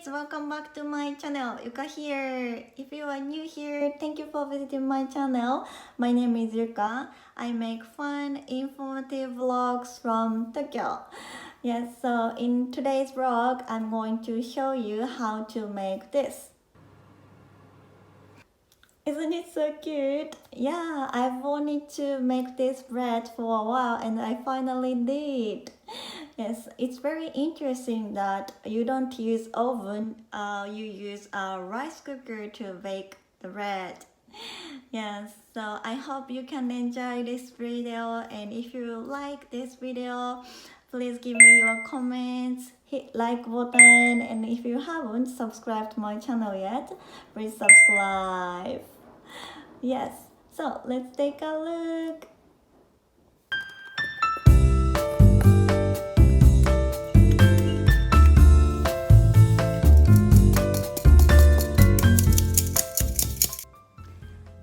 guys, welcome back to my channel. Yuka here. If you are new here, thank you for visiting my channel. My name is Yuka. I make fun, informative vlogs from Tokyo. Yes, so in today's vlog, I'm going to show you how to make this. Isn't it so cute? Yeah, I've wanted to make this bread for a while and I finally did. Yes, it's very interesting that you don't use oven, you use a rice cooker to bake the bread. Yes, so I hope you can enjoy this video, and if you like this video, please give me your comments, hit like button, and if you haven't subscribed to my channel yet, please subscribe. Yes, so let's take a look.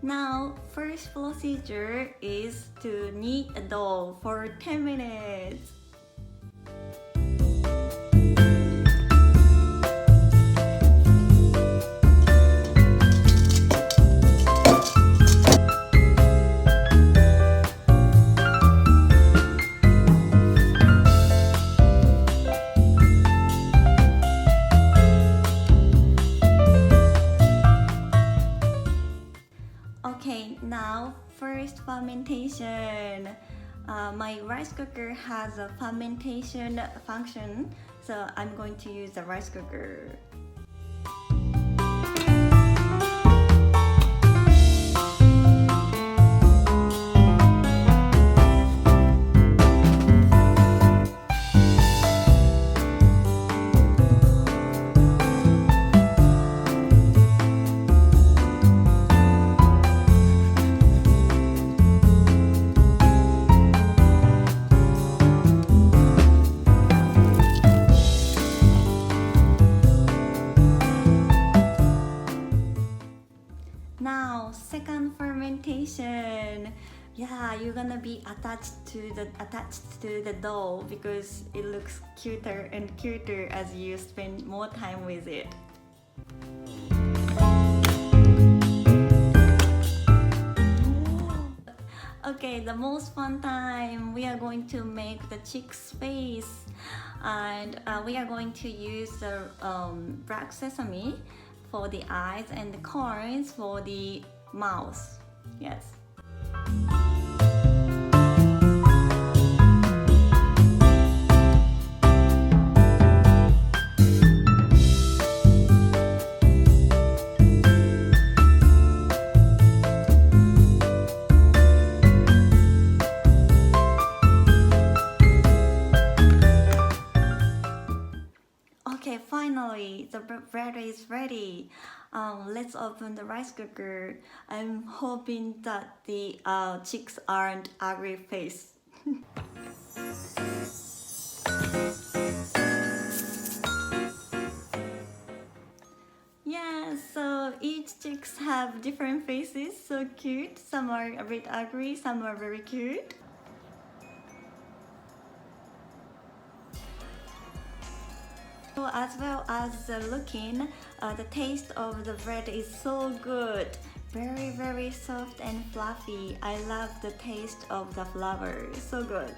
Now, first procedure is to knead a dough for 10 minutes. Okay, now first fermentation. My rice cooker has a fermentation function, so I'm going to use the rice cooker. Now, second fermentation. Yeah, you're gonna be attached to the dough because it looks cuter and cuter as you spend more time with it. Okay, the most fun time, we are going to make the chick's face, and we are going to use the black sesame for the eyes and the corns for the mouth. Yes. Okay, finally, the bread is ready. Let's open the rice cooker. I'm hoping that the chicks aren't ugly face. Yeah, so each chicks have different faces, so cute. Some are a bit ugly, some are very cute. So as well as the looking, the taste of the bread is so good. Very soft and fluffy. I love the taste of the flour. So good.